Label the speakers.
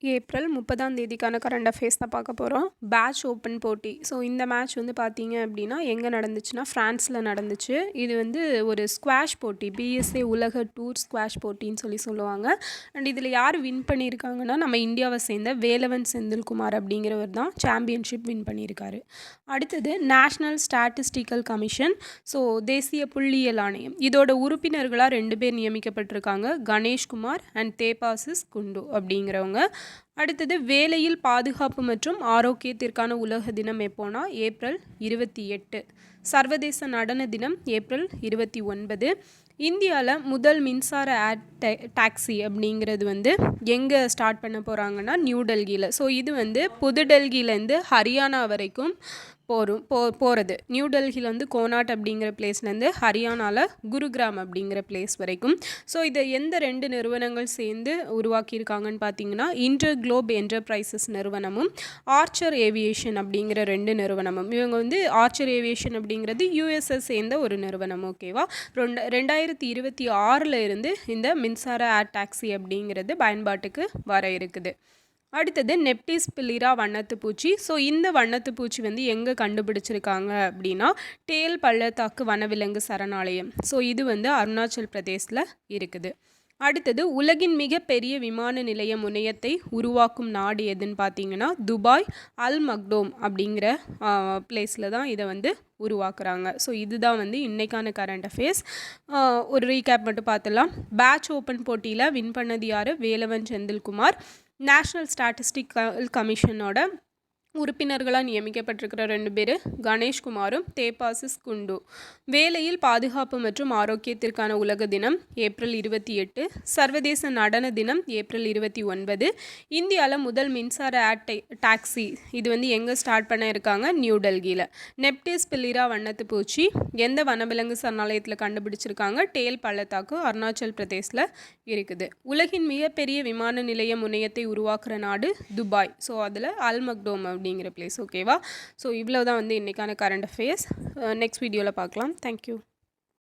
Speaker 1: April 30ஆம் தேதிக்கான current affairs தான் பார்க்க போகிறோம். பேட்ச் ஓப்பன் போட்டி. ஸோ இந்த மேட்ச் வந்து பார்த்தீங்க அப்படின்னா எங்கே நடந்துச்சுன்னா ஃப்ரான்ஸில் நடந்துச்சு. இது வந்து ஒரு ஸ்குவாஷ் போட்டி, பிஎஸ்ஏ உலக டூர் ஸ்குவாஷ் போட்டின்னு சொல்லுவாங்க. அண்ட் இதில் யார் வின் பண்ணியிருக்காங்கன்னா நம்ம இந்தியாவை சேர்ந்த வேலவன் செந்தில்குமார் அப்படிங்கிறவர் தான் சாம்பியன்ஷிப் வின் பண்ணியிருக்காரு. அடுத்தது நேஷ்னல் ஸ்டாட்டிஸ்டிக்கல் கமிஷன், ஸோ தேசிய புள்ளியியல் ஆணையம், இதோட உறுப்பினர்களாக 2 பேர் நியமிக்கப்பட்டிருக்காங்க, கணேஷ்குமார் அண்ட் தேபாசிஸ் குண்டு அப்படிங்கிறவங்க. அடுத்தது வேலையில் பாதுகாப்பு மற்றும் ஆரோக்கியத்திற்கான உலக தினம் எப்போனா ஏப்ரல் 28. சர்வதேச நடன தினம் ஏப்ரல் 29. இந்தியாவில் முதல் மின்சார டாக்ஸி அப்படிங்கிறது வந்து எங்கே ஸ்டார்ட் பண்ண போகிறாங்கன்னா நியூ டெல்லியில். ஸோ இது வந்து புது டெல்லியிலேருந்து ஹரியானா வரைக்கும் போகிறது. நியூ டெல்லியில் வந்து கோனாட் அப்படிங்கிற பிளேஸ்லேருந்து ஹரியானாவில் குருகிராம் அப்படிங்கிற பிளேஸ் வரைக்கும். ஸோ இதை எந்த 2 நிறுவனங்கள் சேர்ந்து உருவாக்கியிருக்காங்கன்னு பார்த்தீங்கன்னா இன்டர் குளோப் என்டர்பிரைசஸ் நிறுவனமும் ஆர்ச்சர் ஏவியேஷன் அப்படிங்கிற 2 நிறுவனமும். இவங்க வந்து ஆர்ச்சர் ஏவியேஷன் அப்படிங்கிறது யூஎஸ்எ சேர்ந்த ஒரு நிறுவனம். ஓகேவா. 2026 இருந்து இந்த மின்சார ஏர் டாக்ஸி அப்படிங்கிறது பயன்பாட்டுக்கு வர இருக்குது. அடுத்தது நெப்டிஸ் பிலிரா வண்ணத்து பூச்சி. ஸோ இந்த வண்ணத்து பூச்சி வந்து எங்கே கண்டுபிடிச்சிருக்காங்க அப்படின்னா டேல் பள்ளத்தாக்கு வனவிலங்கு சரணாலயம். ஸோ இது வந்து அருணாச்சல் பிரதேசில் இருக்குது. அடுத்தது உலகின் மிகப்பெரிய விமான நிலைய முனையத்தை உருவாக்கும் நாடு எதுன்னு பார்த்தீங்கன்னா துபாய் அல் மக்டோம் அப்படிங்கிற பிளேஸில் தான் இதை வந்து உருவாக்குறாங்க. ஸோ இதுதான் வந்து இன்றைக்கான கரண்ட் அஃபேர்ஸ். ஒரு ரீகேப் மட்டும் பார்த்துலாம். பேட்ச் ஓப்பன் போட்டியில் வின் பண்ணது யார்? வேலவன் செந்தில்குமார். நேஷ்னல் ஸ்டாட்டிஸ்டிக்கல் கமிஷனோட உறுப்பினர்களாக நியமிக்கப்பட்டிருக்கிற 2 பேர் கணேஷ்குமாரும் தேபாசிஸ் குண்டு. வேலையில் பாதுகாப்பு மற்றும் ஆரோக்கியத்திற்கான உலக தினம் ஏப்ரல் 28. சர்வதேச நடன தினம் ஏப்ரல் 29. இந்தியாவில் முதல் மின்சார ஏர் டாக்ஸி இது வந்து எங்கே ஸ்டார்ட் பண்ண இருக்காங்க? நியூ டெல்லியில். நெப்டிஸ் பிலிரா வண்ணத்து பூச்சி எந்த வனவிலங்கு சரணாலயத்தில் கண்டுபிடிச்சிருக்காங்க? டேல் பள்ளத்தாக்கு அருணாச்சல் பிரதேசில் இருக்குது. உலகின் மிகப்பெரிய விமான நிலைய முனையத்தை உருவாக்குற நாடு துபாய். ஸோ அதில் அல் மக்டோம் அப்படிங்கிற பிளேஸ். ஓகேவா. ஸோ இவ்வளோ தான் வந்து இன்றைக்கான கரண்ட் அஃபேர்ஸ். நெக்ஸ்ட் வீடியோவில் பார்க்கலாம். தேங்க்யூ.